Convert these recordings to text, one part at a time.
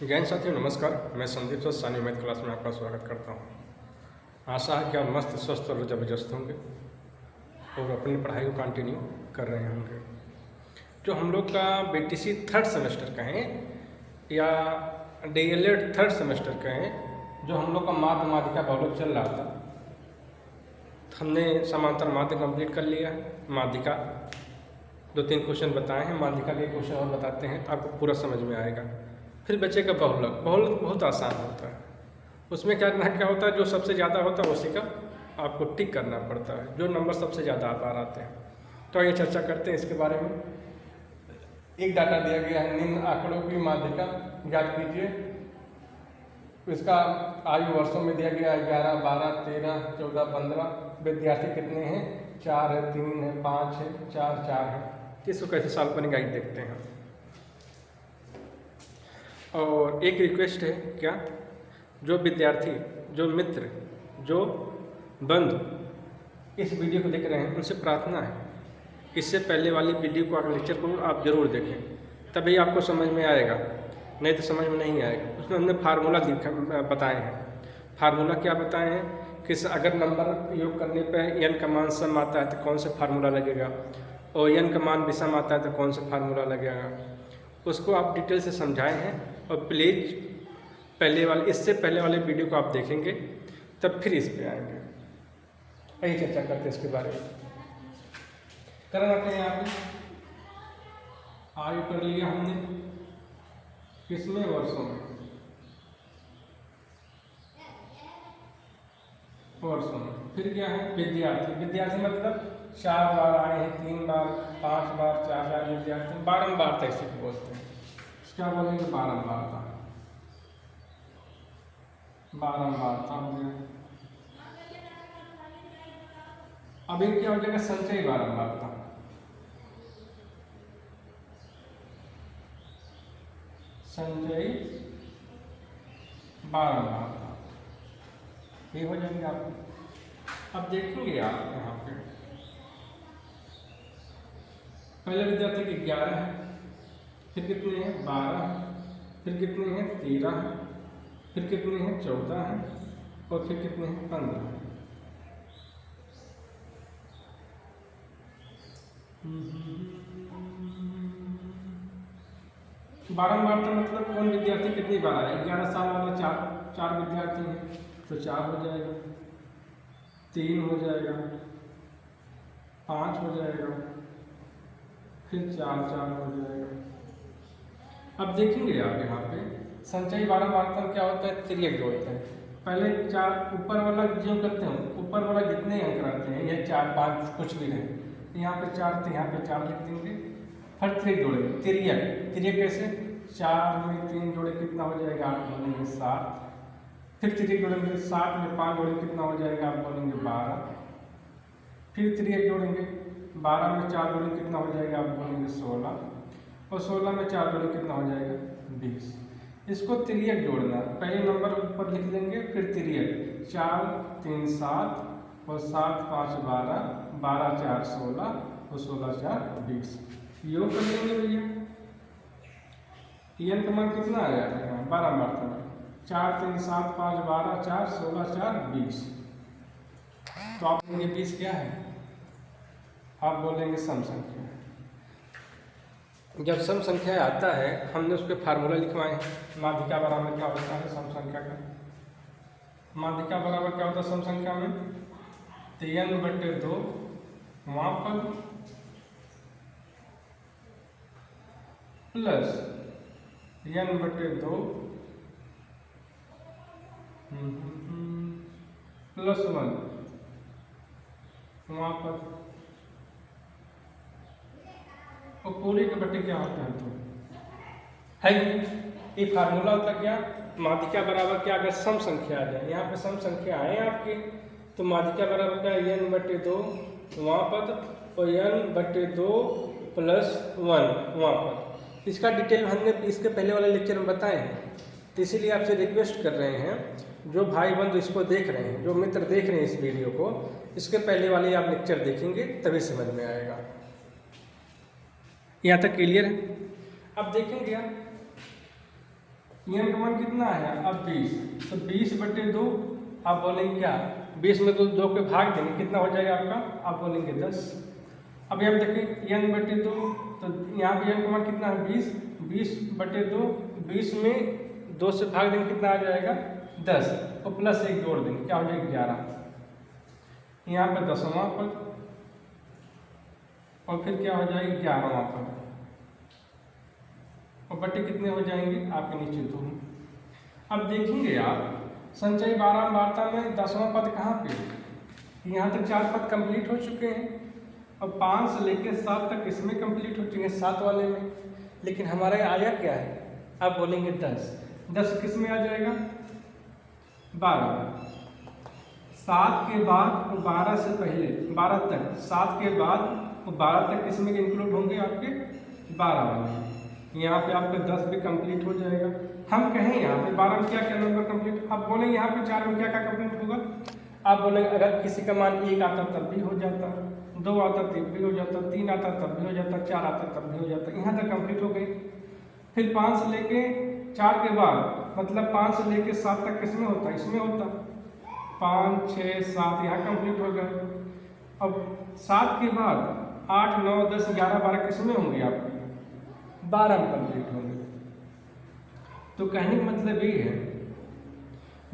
जैन साथियों नमस्कार। मैं संदीप सर सानी मैथ क्लास में आपका स्वागत करता हूँ। आशा है कि आप मस्त स्वस्थ और ज़बरदस्त होंगे और अपनी पढ़ाई को कंटिन्यू कर रहे होंगे। जो हम लोग का बीटीसी थर्ड सेमेस्टर कहें या डीएलएड थर्ड सेमेस्टर कहें, जो हम लोग का माध्यमिका बहुलक चल रहा था, हमने समांतर माध्य कंप्लीट कर लिया है। माध्यिका 2-3 क्वेश्चन बताए हैं, माध्यिका के क्वेश्चन और बताते हैं तो आपको पूरा समझ में आएगा। फिर बच्चे का बहुलक बहुत आसान होता है। उसमें क्या होता है, जो सबसे ज़्यादा होता है उसी का आपको टिक करना पड़ता है, जो नंबर सबसे ज़्यादा बार आते हैं। तो आइए चर्चा करते हैं इसके बारे में। एक डाटा दिया गया है, निम्न आंकड़ों की माध्यिका ज्ञात कीजिए। इसका आयु वर्षों में दिया गया है 11, 12, 13, 14, 15। विद्यार्थी कितने हैं? 4 है, 3 है, 5 है, 4 है। इसको कैसे सॉल्व करेंगे आइए देखते हैं। और एक रिक्वेस्ट है, क्या जो विद्यार्थी, जो मित्र, जो बंधु इस वीडियो को देख रहे हैं, उनसे प्रार्थना है इससे पहले वाली वीडियो को, अगले लेक्चर को आप ज़रूर देखें, तभी आपको समझ में आएगा, नहीं तो समझ में नहीं आएगा। उसमें हमने फार्मूला बताए हैं। फार्मूला क्या बताए हैं कि अगर नंबर योग करने पर n का मान सम आता है तो कौन सा फार्मूला लगेगा, और n का मान विषम आता है तो कौन सा फार्मूला लगेगा, उसको आप डिटेल से समझाए हैं। और प्लीज़ इससे पहले वाले वीडियो को आप देखेंगे तब फिर इस पे आएंगे। आइए चर्चा करते हैं इसके बारे में। करना क्या है, यहाँ पे आयु कर लिया हमने, किसमें? वर्षों में। फिर क्या है? विद्यार्थी मतलब 4 बार आए हैं, 3 बार, 5 बार, 4 विद्यार्थी बारंबार इसी को बोलते हैं। क्या बोलेंगे? बारंबारता हो गया। अब एक क्या हो जाएगा? संचयी बारंबारता। ये हो जाएंगे आपको। अब देखेंगे आप यहाँ पे पहले विद्यार्थी के 11 है, फिर कितने हैं? 12 है, फिर कितने हैं? 13 है, फिर कितने हैं? 14 है, और फिर कितने हैं? 15 है। बारंबारता मतलब कौन विद्यार्थी कितनी बार आए? 11 साल वाला 4 विद्यार्थी हैं तो 4 हो जाएगा, 3 हो जाएगा, 5 हो जाएगा, फिर 4 हो जाएगा। अब देखेंगे आप यहाँ पे संचयी बारंबारता क्या होता है? तिर्यक जोड़ते हैं। पहले 4 ऊपर वाला जो करते हैं, ऊपर वाला जितने अंक रहते हैं, ये 4, 5 कुछ भी है, यहाँ पे 4 तो यहाँ पे 4 लिख देंगे। फिर 3 जोड़ेंगे, तिर्यक कैसे? 4 में 3 जोड़े कितना हो जाएगा? आप बोलेंगे 7। फिर तिर्यक जोड़ेंगे, 7 में 5 जोड़े कितना हो जाएगा? आप बोलेंगे 12। फिर तिर्यक जोड़ेंगे, 12 में 4 जोड़े कितना हो जाएगा? आप बोलेंगे 16, और 16 में 4 जोड़े कितना हो जाएगा? 20। इसको तिर्यक जोड़ना, पहले नंबर ऊपर लिख देंगे, फिर तिर्यक 4, 3, 7, और 7, 5, 12, 12, 4, 16, और 16, 4, 20। योग कर लेंगे भैया। n का मान कितना आया है? बारंबारता में 4, 3, 7, 5, 12, 4, 16, 4, 20। तो आप बोलेंगे 20 क्या है? आप बोलेंगे सम संख्या। जब सम संख्या आता है, हमने उसके फार्मूला लिखवाए हैं। माध्यिका बराबर क्या होता है सम संख्या का? माध्यिका बराबर क्या होता है सम संख्या में? n/2 वहाँ पर प्लस n/2 प्लस 1 वहाँ पर, और पूरे के बट्टे क्या होता है? तो है ये फार्मूला होता क्या? माध्यिका बराबर क्या? अगर सम संख्या आ जाए, यहाँ पे सम संख्या आए आपके, तो माध्यिका बराबर क्या? n/2 वहाँ पर, और n/2 प्लस 1 वहाँ पर। इसका डिटेल हमने इसके पहले वाले लेक्चर में बताए हैं, तो इसीलिए आपसे रिक्वेस्ट कर रहे हैं, जो भाई बंधु इसको देख रहे हैं, जो मित्र देख रहे हैं इस वीडियो को, इसके पहले वाले आप लेक्चर देखेंगे तभी समझ में आएगा। यहाँ तक क्लियर है? अब देखेंगे आप n का मान कितना है अब 20, तो 20/2 आप बोलेंगे क्या 20 में तो 2 के भाग देंगे, कितना हो जाएगा आपका, आप बोलेंगे 10। अब यहाँ देखें n/2, तो यहाँ पे n का मान कितना है 20, 20/2, 20 में 2 से भाग देंगे कितना आ जाएगा 10, और प्लस 1 जोड़ देंगे क्या हो जाएगा 11। यहाँ पे 10वां पद और फिर क्या हो जाएगा 11वां पद, और बटे कितने हो जाएंगे आपके नीचे 2। अब देखेंगे आप संचय 12 वार्ता में 10वां पद कहाँ पे, यहाँ तक 4 पद कंप्लीट हो चुके हैं और 5 से लेकर 7 तक इसमें कंप्लीट हो चुके हैं 7 वाले में, लेकिन हमारा आया क्या है, आप बोलेंगे 10, 10 किस में आ जाएगा 12, 7 के बाद और 12 से पहले 12 तक, 7 के बाद और 12 तक किसमें इंक्लूड होंगे आपके 12 वाले, यहाँ पे आपका 10 भी कंप्लीट हो जाएगा। हम कहें यहाँ पे 12 में क्या क्या नंबर कंप्लीट, आप बोलेंगे यहाँ पे 4 में क्या क्या कंप्लीट होगा, आप बोलेंगे अगर किसी का मान 1 आता तब भी हो जाता, 2 आता तब भी हो जाता, 3 आता तब भी हो जाता, 4 आता तब भी हो जाता, यहाँ तक कंप्लीट हो गई। फिर 5 से लेके 4 के बाद मतलब 5 से लेके 7 तक किसमें होता, इसमें होता, 5, 6, 7 यहाँ कंप्लीट हो गए। अब 7 के बाद 8, 9, 10, 11, 12 किसमें होंगे आपके 12 में कंप्लीट होंगे। तो कहने का मतलब ये है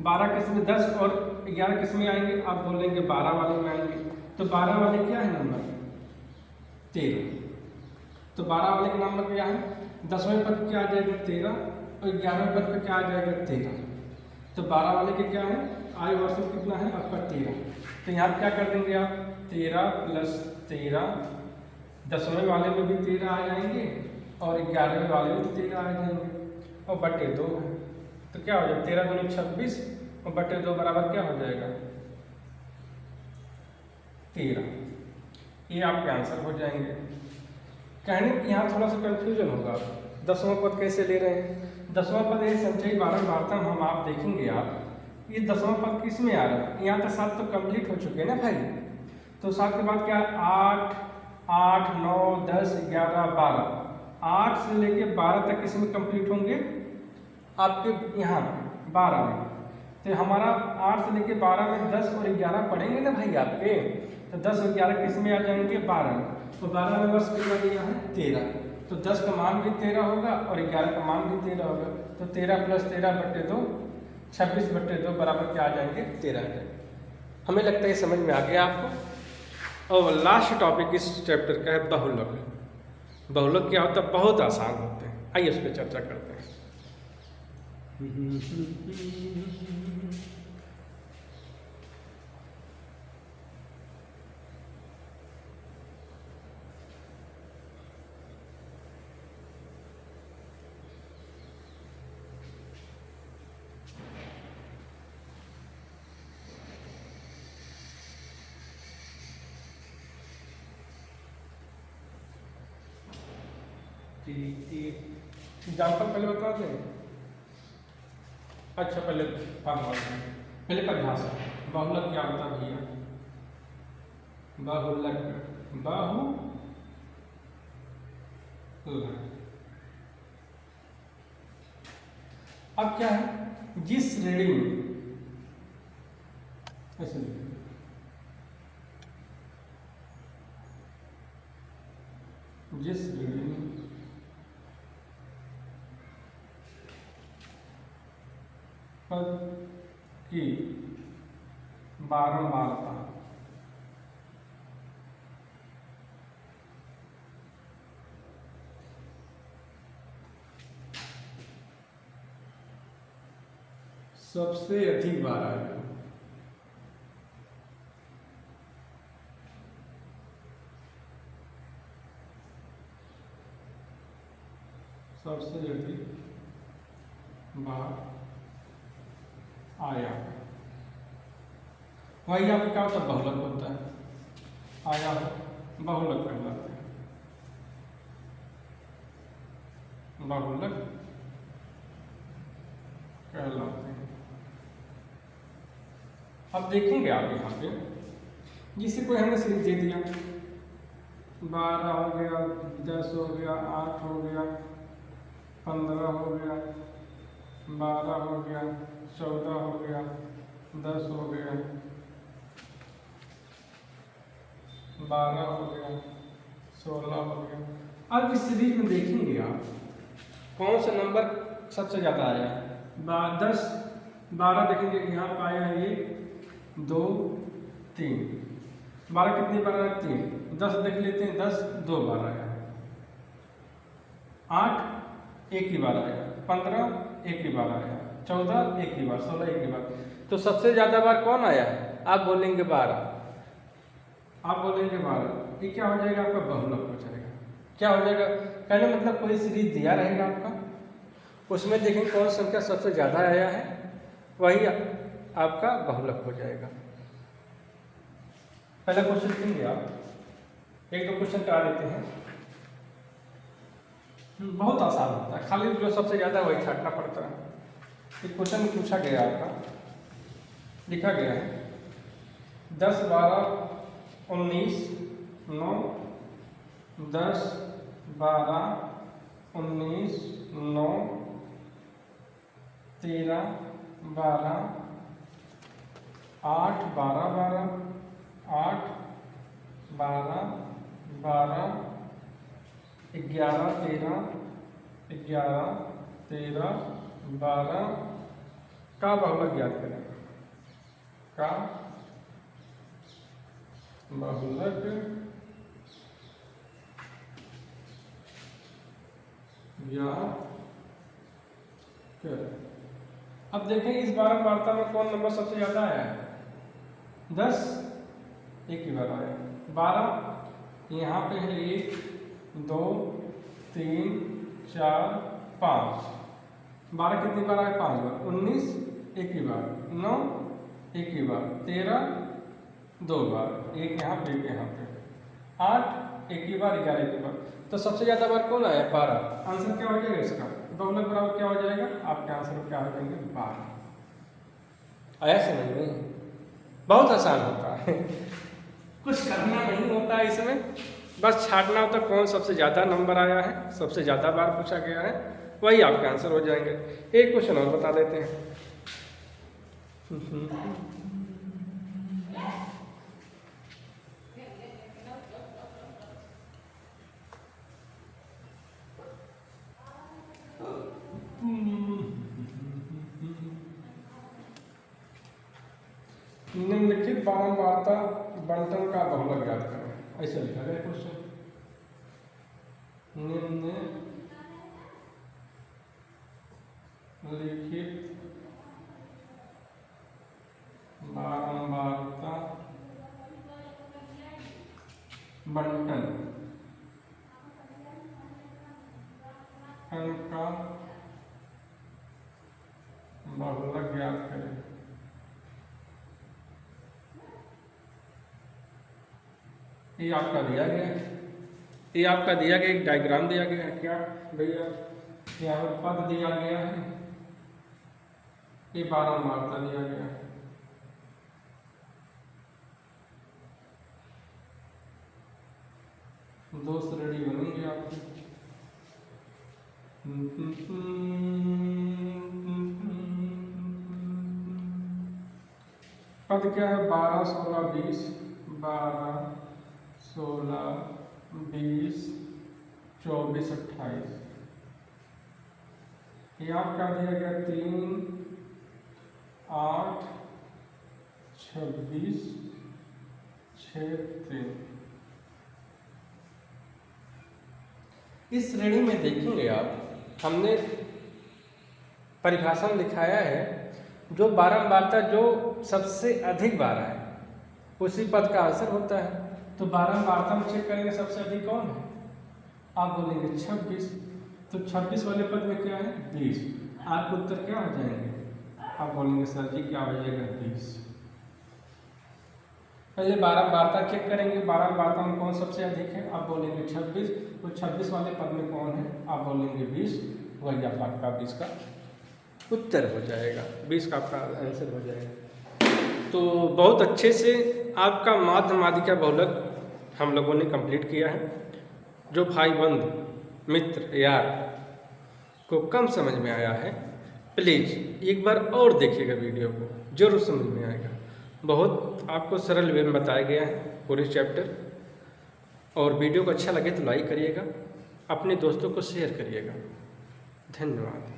12 किसमें 10 और 11 किसमें आएंगे, आप बोलेंगे 12 वाले में आएंगे। तो 12 वाले क्या है नंबर 13, तो 12 वाले का नंबर क्या है, 10वें पद क्या आ जाएगा 13 और 11वें पद पे क्या आ जाएगा 13, तो 12 वाले के क्या है आयु वर्ष कितना है आपका 13, तो यहाँ क्या कर देंगे आप 13 + 13, 10वें वाले में भी 13 आ जाएंगे और 11वें वाले में 13 आ जाएंगे और बटे 2 है, तो क्या हो जाएगा 13 दूनी 26 और बटे 2 बराबर क्या हो जाएगा 13, ये आपके आंसर हो जाएंगे। कहने यहाँ थोड़ा सा कंफ्यूजन होगा, 10वां पद कैसे ले रहे हैं, 10वां पद है संचय 12 वार्ता में, हम आप देखेंगे आप ये 10वां पद किस में आ रहा है, यहाँ तक 7 तो कंप्लीट हो चुके हैं ना भाई, तो 7 के बाद क्या 8, 8, 9, 10, 11, 12, 8 से लेके 12 तक किसमें कंप्लीट होंगे आपके यहाँ 12 में, तो हमारा 8 से लेके 12 में 10 और 11 पढ़ेंगे ना भाई आपके, तो 10 और 11 किस में आ जाएंगे 12 में, तो 12 में वर्ष कितना दिया है 13, तो 10 का मान भी 13 होगा और 11 का मान भी 13 होगा, तो 13 + 13/2 26/2 बराबर क्या आ जाएंगे 13। हमें लगता है समझ में आ गया आपको। और लास्ट टॉपिक इस चैप्टर का है बहुलक। बहुलक क्या होता है, बहुत आसान होते हैं, आइए उस पर चर्चा करते हैं। एग्जाम्पल पहले बता दें, अच्छा पहले परिभाषा, बहुलक क्या होता है भैया, बहुलक अब क्या है, जिस श्रेणी में ऐसे जिस श्रेणी में पद की बारंबारता सबसे अधिक बार आएगा, सबसे अधिक बार आया, वही आपका क्या होता है बहुलक होता है, आया बहुलक कहलाते हैं, बहुलक कहलाते हैं। अब देखेंगे आप यहाँ पे, जिसे कोई हमने सीरीज दे दिया 12 हो गया, 10 हो गया, 8 हो गया, 15 हो गया, 12 हो गया, 14 हो गया, 10 हो गया, 12 हो गया, 16 हो गया। अब इस सीरीज में देखेंगे आप कौन सा नंबर सबसे ज़्यादा आया है। 10 12 देखेंगे यहाँ पर आया है 1 2 3, 12 कितनी बार आया 3, 10 देख लेते हैं 10 2 बार आया, 8 एक ही बार आया, 15 एक ही बार आया, 14 एक ही बार, 16 एक ही बार। तो सबसे ज़्यादा बार कौन आया है? आप बोलेंगे 12, आप बोलेंगे 12, ये क्या हो जाएगा आपका बहुलक हो जाएगा। क्या हो जाएगा? कहने मतलब कोई सीरीज दिया रहेगा आपका, उसमें देखेंगे कौन संख्या सबसे ज़्यादा आया है, वही आपका बहुलक हो जाएगा। पहला क्वेश्चन देखेंगे आप, एक दो क्वेश्चन करा देते हैं, बहुत आसान होता है, खाली जो सबसे ज़्यादा वही छाटना पड़ता है। एक क्वेश्चन में पूछा गया आपका, लिखा गया है 10 12 19 9, 10 12 19 9, 13 12 8 12 12 8 12 12 11 13 11 13 12 का बहुलक याद करें, का बहुलक याद करें। अब देखें इस बारंबारता में कौन नंबर सबसे ज़्यादा आया है? 10 एक ही बार आया, 12 यहाँ पे है 1 2 3 4 5, 12 कितनी बार आया? 5 बार, 19 एक ही बार, 9 एक ही बार, 13 2 बार, एक यहाँ पे एक यहाँ पे, 8 एक ही बार, 11 एक ही बार। तो सबसे ज़्यादा बार कौन आया? 12। आंसर क्या हो जाएगा इसका? बहुलक बराबर क्या हो जाएगा? आपके आंसर क्या हो जाएंगे? 12। आया समझ में? बहुत आसान होता है कुछ करना नहीं होता है इसमें, बस छाटना होता है कौन सबसे ज़्यादा नंबर आया है, सबसे ज़्यादा बार पूछा गया है, वही आपके आंसर हो जाएंगे। एक क्वेश्चन और बता देते हैं। निम्नलिखित बारंबारता बंटन का बहुलक याद करें, ऐसे लिखा गया क्वेश्चन। निम्नलिखित बारंबारता बंटन का बहुलक याद करें। ये आपका दिया गया है, ये आपका दिया गया एक डायग्राम दिया गया है क्या भैया, यहाँ पर पद दिया गया है, ये बारंबारता दिया गया है। दो श्रेणी बनेंगे आपकी। पद क्या है? 12 16 20, 12 16 20 24 28। यहाँ क्या दिया गया? 3 8 26 6 3। इस श्रेणी में देखेंगे आप, हमने परिभाषा में दिखाया है जो बारंबारता जो सबसे अधिक बार आए उसी पद का आंसर होता है। तो बारंबारता में चेक करेंगे सबसे अधिक कौन है? आप बोलेंगे 26, तो 26 वाले पद में क्या है? 20। आपके उत्तर क्या हो जाएंगे? आप बोलेंगे सर जी क्या हो जाएगा? 20। पहले बारंबारता चेक करेंगे, बारंबारता में कौन सबसे अधिक है? आप बोलेंगे 26, तो 26 वाले पद में कौन है? आप बोलेंगे 20, वही आपका 20 का उत्तर हो जाएगा, 20 का आपका आंसर हो जाएगा। तो बहुत अच्छे से आपका माध्य माध्यिका बहुलक हम लोगों ने कंप्लीट किया है। जो भाई बंधु मित्र यार को कम समझ में आया है प्लीज़ एक बार और देखिएगा वीडियो को, जरूर समझ में आएगा। बहुत आपको सरल वे में बताया गया है पूरे चैप्टर। और वीडियो को अच्छा लगे तो लाइक करिएगा, अपने दोस्तों को शेयर करिएगा। धन्यवाद।